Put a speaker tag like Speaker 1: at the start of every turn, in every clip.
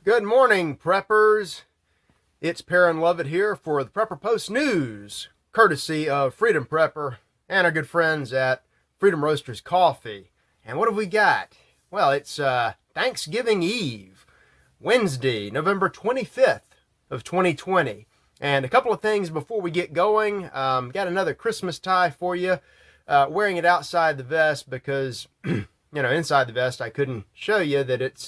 Speaker 1: Good morning, preppers. It's Perrin Lovett here for the Prepper Post News, courtesy of Freedom Prepper and our good friends at Freedom Roasters Coffee. And what have we got? Well, it's Thanksgiving Eve, Wednesday, November 25th of 2020. And a couple of things before we get going. Got another Christmas tie for you. Wearing it outside the vest because, inside the vest I couldn't show you that it's...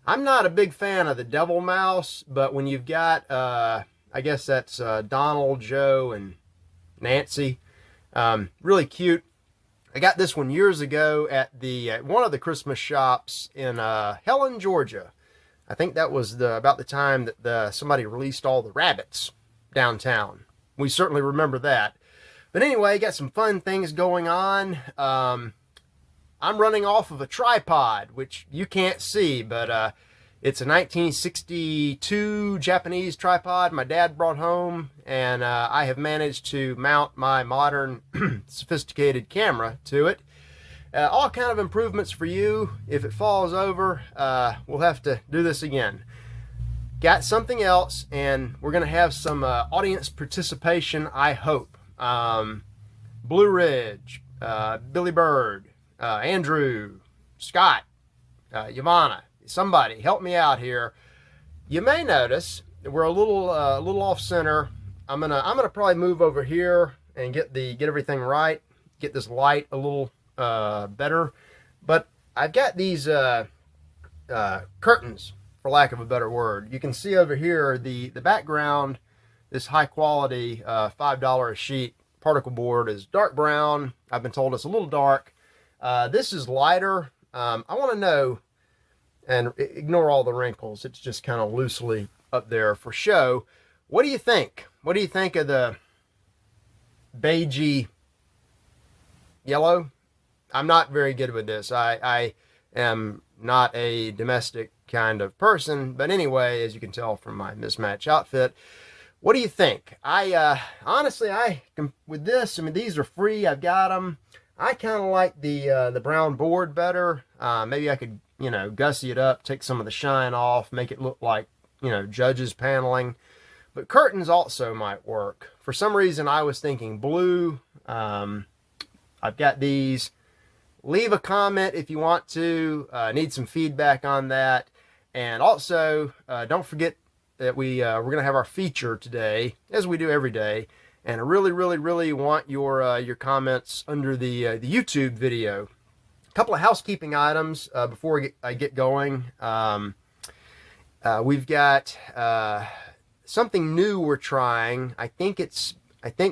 Speaker 1: I'm not a big fan of the devil mouse, but when you've got, I guess that's Donald, Joe, and Nancy, really cute. I got this one years ago at one of the Christmas shops in Helen, Georgia. I think that was about the time that somebody released all the rabbits downtown. We certainly remember that. But anyway, got some fun things going on. I'm running off of a tripod, which you can't see, but it's a 1962 Japanese tripod my dad brought home, and I have managed to mount my modern, sophisticated camera to it. All kind of improvements for you. If it falls over, we'll have to do this again. Got something else, and we're going to have some audience participation, I hope. Blue Ridge, Billy Bird, Andrew, Scott, Yvonne, somebody help me out here. You may notice that we're a little off center. I'm gonna probably move over here and get everything right, get this light a little better. But I've got these curtains, for lack of a better word. You can see over here the background. This high quality $5 a sheet particle board is dark brown. I've been told it's a little dark. This is lighter. I want to know, and ignore all the wrinkles. It's just kind of loosely up there for show. What do you think? What do you think of the beigey yellow? I'm not very good with this. I am not a domestic kind of person, but anyway, as you can tell from my mismatched outfit, what do you think? Honestly, with this, I mean, these are free. I've got them. I kind of like the brown board better. Maybe I could, gussy it up, take some of the shine off, make it look like, judges paneling. But curtains also might work. For some reason, I was thinking blue. I've got these. Leave a comment if you want to. Need some feedback on that. And also, don't forget that we're going to have our feature today, as we do every day. And I really, really, really want your comments under the YouTube video. A couple of housekeeping items before I get going. We've got something new we're trying. I think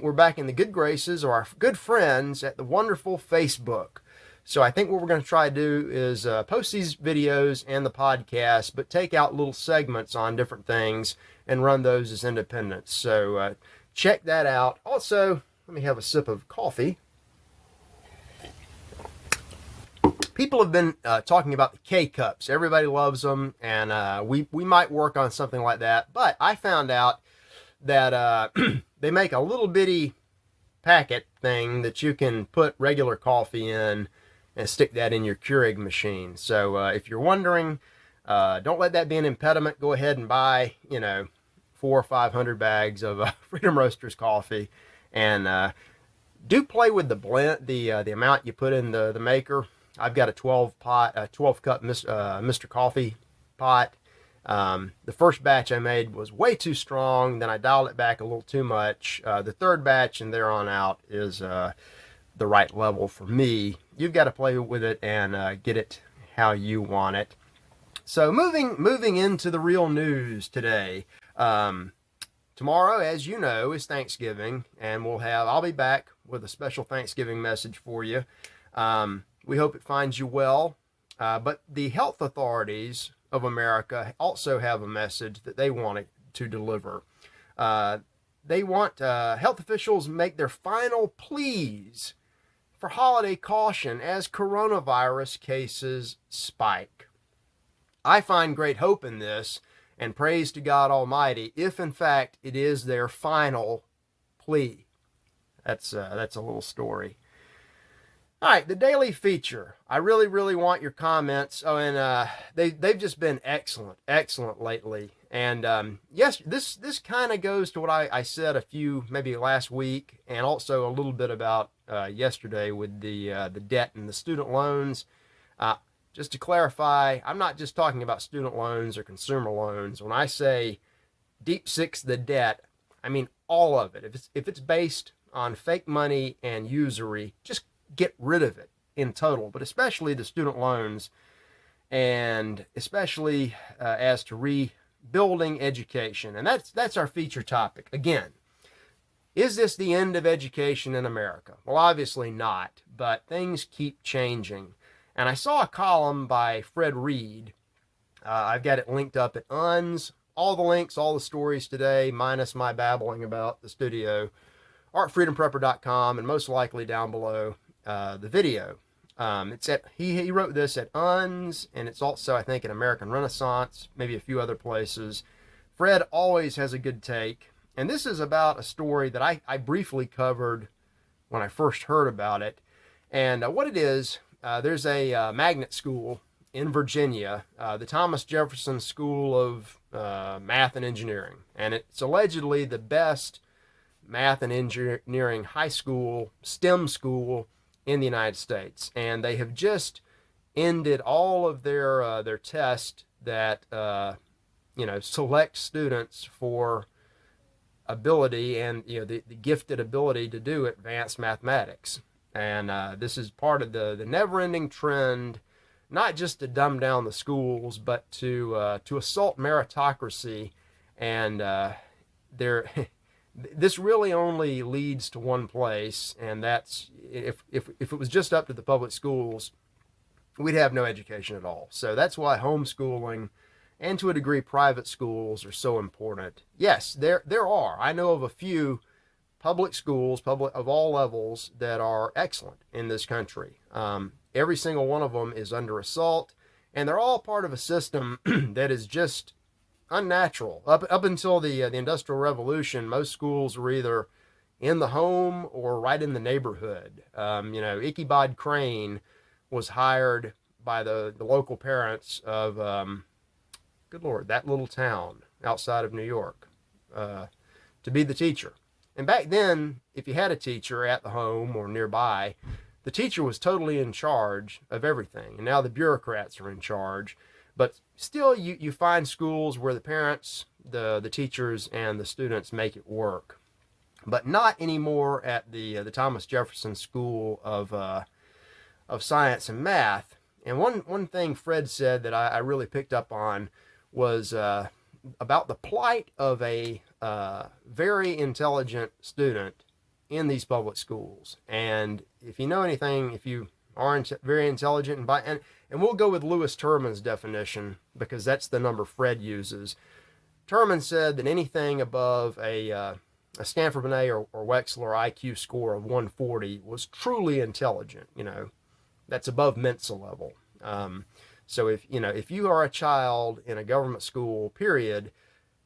Speaker 1: we're back in the good graces of our good friends at the wonderful Facebook. So I think what we're going to try to do is post these videos and the podcast, but take out little segments on different things and run those as independents. So check that out. Also, let me have a sip of coffee. People have been talking about the K-Cups. Everybody loves them, and we might work on something like that. But I found out that they make a little bitty packet thing that you can put regular coffee in and stick that in your Keurig machine. So if you're wondering, don't let that be an impediment. Go ahead and buy, 400 or 500 bags of Freedom Roasters coffee, and do play with the blend, the amount you put in the maker. I've got a 12 cup Mr. Coffee pot. The first batch I made was way too strong. Then I dialed it back a little too much. The third batch and there on out is the right level for me. You've got to play with it and get it how you want it. So moving into the real news today. Tomorrow, as you know, is Thanksgiving, and I'll be back with a special Thanksgiving message for you. We hope it finds you well. But the health authorities of America also have a message that they want to deliver. They want health officials make their final pleas for holiday caution as coronavirus cases spike. I find great hope in this, and praise to God Almighty if in fact it is their final plea. That's a little story. All right, the daily feature. I really want your comments. Oh, and they've just been excellent lately. And yes, this kind of goes to what I said a few maybe last week, and also a little bit about yesterday with the debt and the student loans. Uh, just to clarify, I'm not just talking about student loans or consumer loans. When I say deep six the debt, I mean all of it. If it's based on fake money and usury, just get rid of it in total, but especially the student loans, and especially as to rebuilding education. And that's our feature topic. Again, is this the end of education in America? Well, obviously not, but things keep changing. And I saw a column by Fred Reed. I've got it linked up at UNS. All the links, all the stories today, minus my babbling about the studio, are at freedomprepper.com, and most likely down below the video. It's at he wrote this at UNS, and it's also, I think, at American Renaissance, maybe a few other places. Fred always has a good take, and this is about a story that I briefly covered when I first heard about it. And what it is, there's a magnet school in Virginia, the Thomas Jefferson School of Math and Engineering, and it's allegedly the best math and engineering high school, STEM school in the United States. And they have just ended all of their tests that select students for ability and the gifted ability to do advanced mathematics. And this is part of the never-ending trend, not just to dumb down the schools, but to assault meritocracy. And this really only leads to one place, and that's if it was just up to the public schools, we'd have no education at all. So that's why homeschooling and, to a degree, private schools are so important. Yes, there are. I know of a few public schools, public of all levels, that are excellent in this country. Every single one of them is under assault, and they're all part of a system that is just unnatural. Up until the Industrial Revolution, most schools were either in the home or right in the neighborhood. Ichabod Crane was hired by the local parents of, good Lord, that little town outside of New York, to be the teacher. And back then, if you had a teacher at the home or nearby, the teacher was totally in charge of everything. And now the bureaucrats are in charge. But still, you find schools where the parents, the teachers, and the students make it work. But not anymore at the Thomas Jefferson School of Science and Math. And one thing Fred said that I really picked up on was about the plight of a very intelligent student in these public schools. And if you know anything, if you are very intelligent, and we'll go with Lewis Terman's definition because that's the number Fred uses. Terman said that anything above a Stanford Binet or Wechsler IQ score of 140 was truly intelligent. That's above Mensa level. So if you are a child in a government school, period,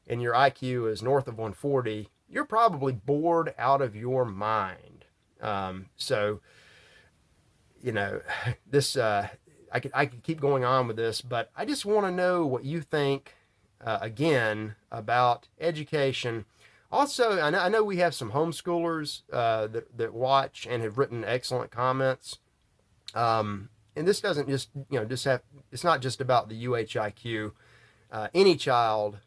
Speaker 1: and your IQ is north of 140, you're probably bored out of your mind. This I could keep going on with this, but I just want to know what you think again about education. Also, I know we have some homeschoolers that watch and have written excellent comments. And this doesn't just have. It's not just about the UHIQ. Any child,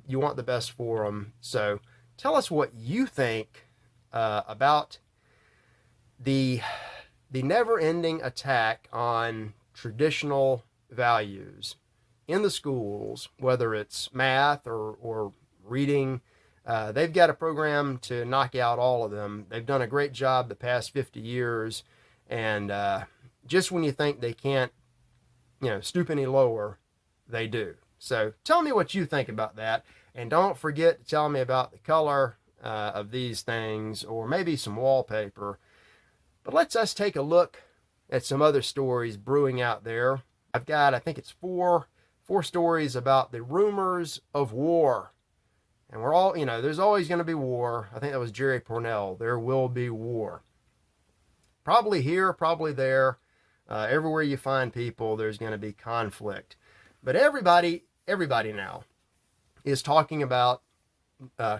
Speaker 1: you want the best for them. So tell us what you think about the never-ending attack on traditional values in the schools, whether it's math or reading. They've got a program to knock out all of them. They've done a great job the past 50 years. And just when you think they can't, stoop any lower, they do. So tell me what you think about that. And don't forget to tell me about the color of these things, or maybe some wallpaper. But let's us take a look at some other stories brewing out there. I've got, I think it's four stories about the rumors of war. And we're all, there's always going to be war. I think that was Jerry Pournelle. There will be war. Probably here, probably there. Everywhere you find people, there's going to be conflict. But everybody now is talking about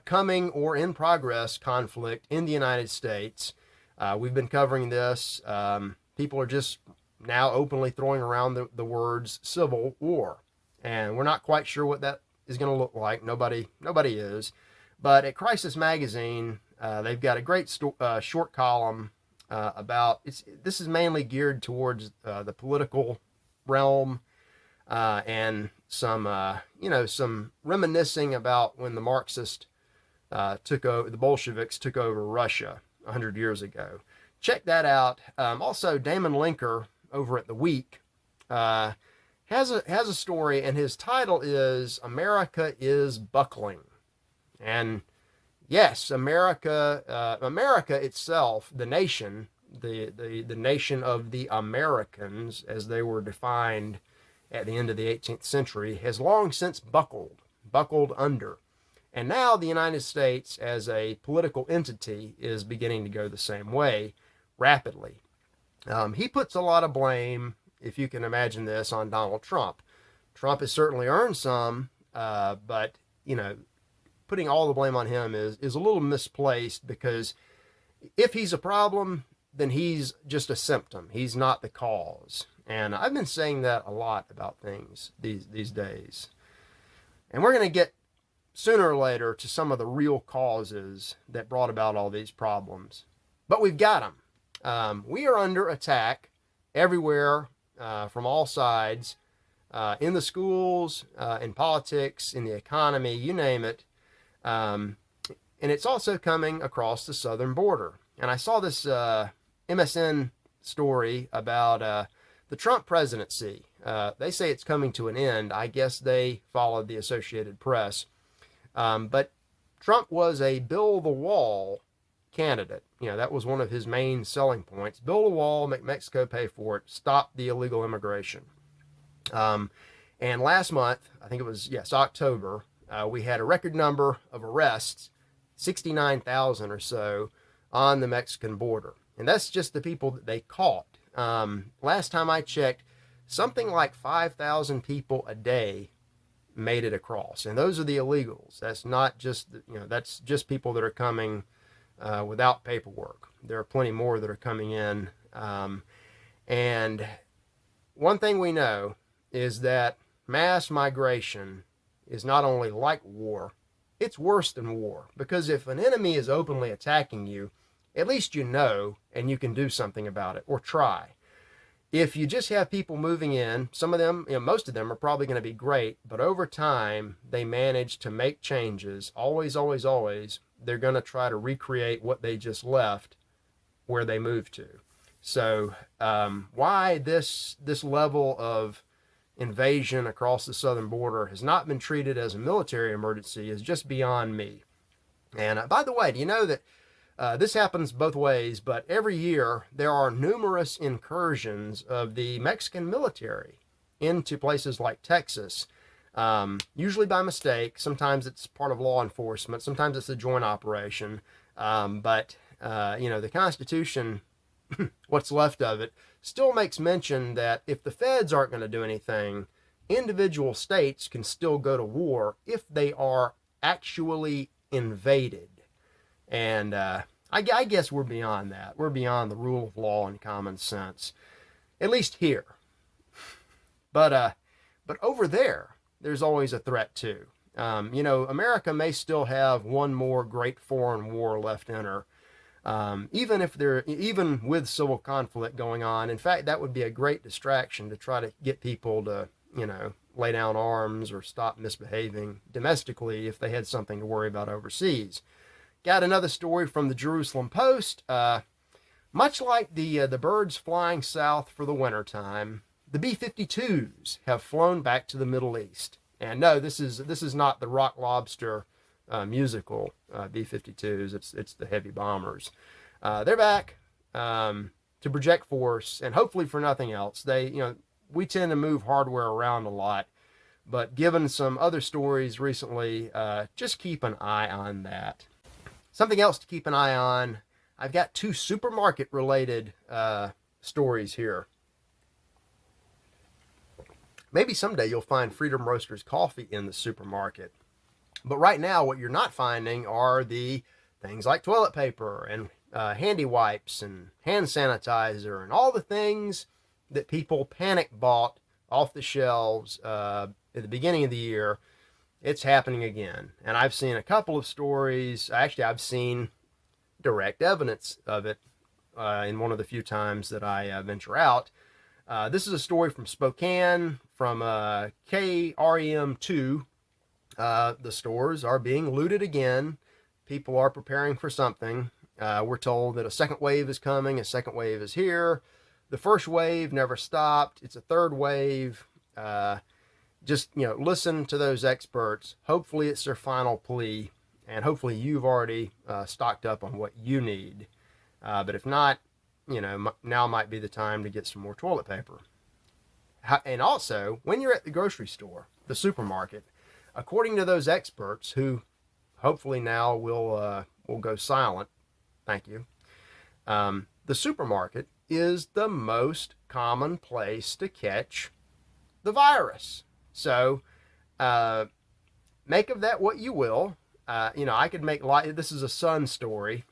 Speaker 1: coming or in progress conflict in the United States. We've been covering this. People are just now openly throwing around the words civil war. And we're not quite sure what that is going to look like. Nobody is. But at Crisis Magazine, they've got a great short column about this is mainly geared towards the political realm and some reminiscing about when the Marxists the Bolsheviks took over Russia 100 years ago. Check that out. Also, Damon Linker over at The Week has a story, and his title is "America is Buckling." And yes, America itself, the nation, the nation of the Americans, as they were defined at the end of the 18th century, has long since buckled under. And now the United States, as a political entity, is beginning to go the same way rapidly. He puts a lot of blame, if you can imagine this, on Donald Trump. Trump has certainly earned some, but, putting all the blame on him is a little misplaced, because if he's a problem, then he's just a symptom. He's not the cause. And I've been saying that a lot about things these days. And we're going to get sooner or later to some of the real causes that brought about all these problems. But we've got them. We are under attack everywhere, from all sides, in the schools, in politics, in the economy, you name it. And it's also coming across the southern border. And I saw this MSN story about the Trump presidency. They say it's coming to an end. I guess they followed the Associated Press. But Trump was a build the wall candidate. That was one of his main selling points. Build a wall, make Mexico pay for it, stop the illegal immigration. And last month, I think it was, October, we had a record number of arrests, 69,000 or so, on the Mexican border. And that's just the people that they caught. Last time I checked, something like 5,000 people a day made it across. And those are the illegals. That's not just, that's just people that are coming without paperwork. There are plenty more that are coming in. And one thing we know is that mass migration is not only like war, it's worse than war. Because if an enemy is openly attacking you, at least you know, and you can do something about it, or try. If you just have people moving in, some of them, most of them are probably going to be great, but over time, they manage to make changes. Always, always, always, they're going to try to recreate what they just left where they moved to. So why this level of invasion across the southern border has not been treated as a military emergency is just beyond me. And by the way, do you know that this happens both ways, but every year there are numerous incursions of the Mexican military into places like Texas, usually by mistake. Sometimes it's part of law enforcement. Sometimes it's a joint operation. But the Constitution, what's left of it, still makes mention that if the feds aren't going to do anything, individual states can still go to war if they are actually invaded. And I guess we're beyond that. We're beyond the rule of law and common sense, at least here. But over there's always a threat too. America may still have one more great foreign war left in her, even with civil conflict going on. In fact, that would be a great distraction to try to get people to, lay down arms or stop misbehaving domestically if they had something to worry about overseas. Got another story from the Jerusalem Post. Much like the birds flying south for the wintertime, the B-52s have flown back to the Middle East. And no, this is not the Rock Lobster musical B-52s. It's the heavy bombers. They're back to project force, and hopefully for nothing else. We tend to move hardware around a lot, but given some other stories recently, just keep an eye on that. Something else to keep an eye on. I've got two supermarket related stories here. Maybe someday you'll find Freedom Roasters coffee in the supermarket. But right now, what you're not finding are the things like toilet paper and handy wipes and hand sanitizer and all the things that people panic bought off the shelves at the beginning of the year. It's happening again. And I've seen a couple of stories. Actually, I've seen direct evidence of it in one of the few times that I venture out. This is a story from Spokane, from KREM2. The stores are being looted again. People are preparing for something. We're told that a second wave is coming. A second wave is here. The first wave never stopped. It's a third wave. Just, listen to those experts. Hopefully it's their final plea. And hopefully you've already stocked up on what you need. But if not, now might be the time to get some more toilet paper. And also, when you're at the grocery store, the supermarket, according to those experts who hopefully now will go silent, thank you, the supermarket is the most common place to catch the virus. So make of that what you will. I could make light. This is a Sun story.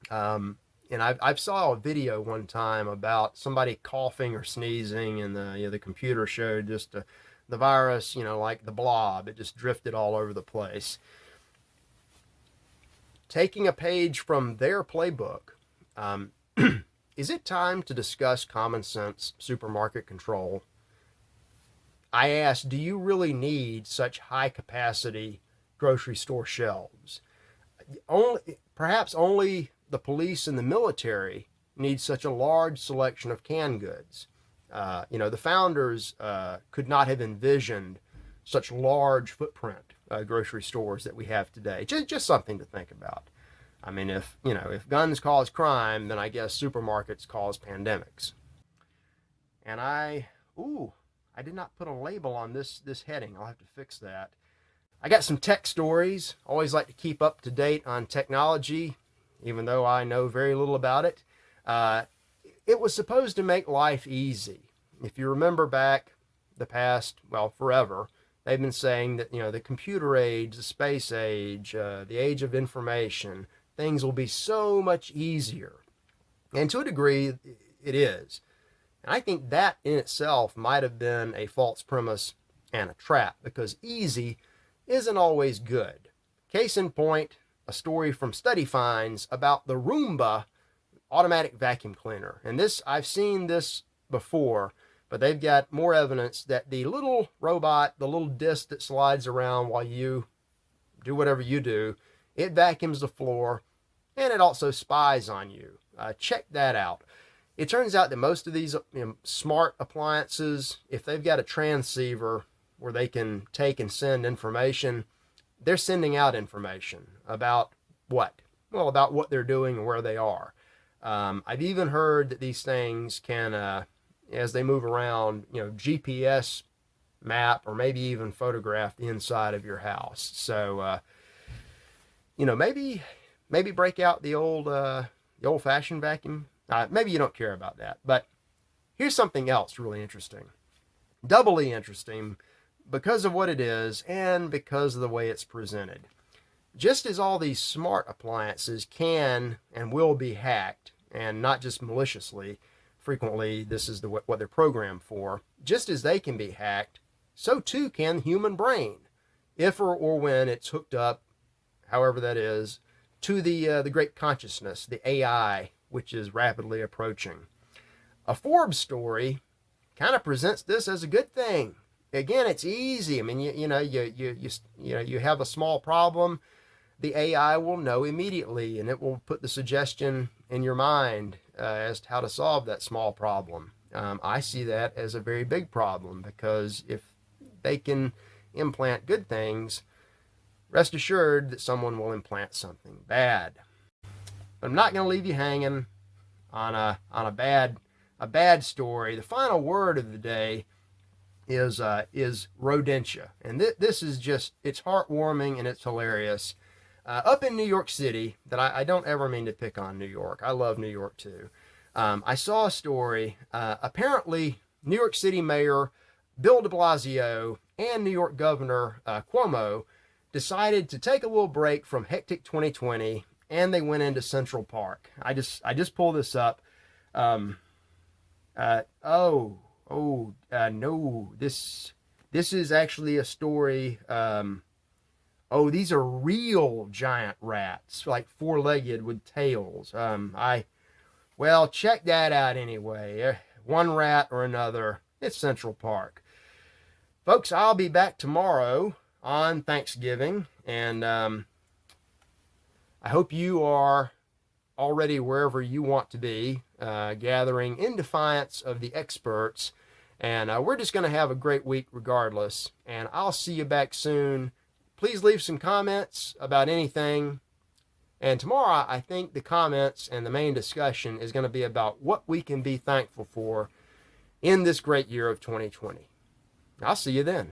Speaker 1: And I saw a video one time about somebody coughing or sneezing, and the computer showed just the virus, like the blob. It just drifted all over the place. Taking a page from their playbook, is it time to discuss common sense supermarket control? I asked, do you really need such high capacity grocery store shelves? Perhaps only the police and the military need such a large selection of canned goods. The founders could not have envisioned such large footprint grocery stores that we have today. Just something to think about. I mean, if guns cause crime, then I guess supermarkets cause pandemics. And I did not put a label on this heading. I'll have to fix that. I got some tech stories. Always like to keep up to date on technology, even though I know very little about it. It was supposed to make life easy. If you remember back the past, forever, they've been saying that, the computer age, the space age, the age of information, things will be so much easier. And to a degree, it is. And I think that in itself might have been a false premise and a trap, because easy isn't always good. Case in point, a story from Study Finds about the Roomba automatic vacuum cleaner. And I've seen this before, but they've got more evidence that the little robot, the little disc that slides around while you do whatever you do, it vacuums the floor, and it also spies on you. Check that out. It turns out that most of these smart appliances, if they've got a transceiver where they can take and send information, they're sending out information about what? Well, about what they're doing and where they are. I've even heard that these things can, as they move around, GPS map or maybe even photograph the inside of your house. So, maybe break out the old-fashioned vacuum. Maybe you don't care about that. But here's something else really interesting. Doubly interesting because of what it is and because of the way it's presented. Just as all these smart appliances can and will be hacked, and not just maliciously, frequently this is what they're programmed for, just as they can be hacked, so too can the human brain, if or when it's hooked up, however that is, to the great consciousness, the AI, which is rapidly approaching. A Forbes story kind of presents this as a good thing. Again, it's easy. I mean, you have a small problem, the AI will know immediately, and it will put the suggestion in your mind as to how to solve that small problem. I see that as a very big problem, because if they can implant good things, rest assured that someone will implant something bad. But I'm not going to leave you hanging on a bad story. The final word of the day is rodentia, and this is just, it's heartwarming and it's hilarious. up in New York City that I don't ever mean to pick on New York. I love New York too. I saw a story. Apparently, New York City Mayor Bill de Blasio and New York Governor Cuomo decided to take a little break from hectic 2020, and they went into Central Park. I just pulled this up. No, this is actually a story. These are real giant rats, like four-legged with tails. Well, check that out anyway. One rat or another, it's Central Park. Folks, I'll be back tomorrow on Thanksgiving, and I hope you are already wherever you want to be, gathering in defiance of the experts. And we're just going to have a great week regardless. And I'll see you back soon. Please leave some comments about anything. And tomorrow, I think the comments and the main discussion is going to be about what we can be thankful for in this great year of 2020. I'll see you then.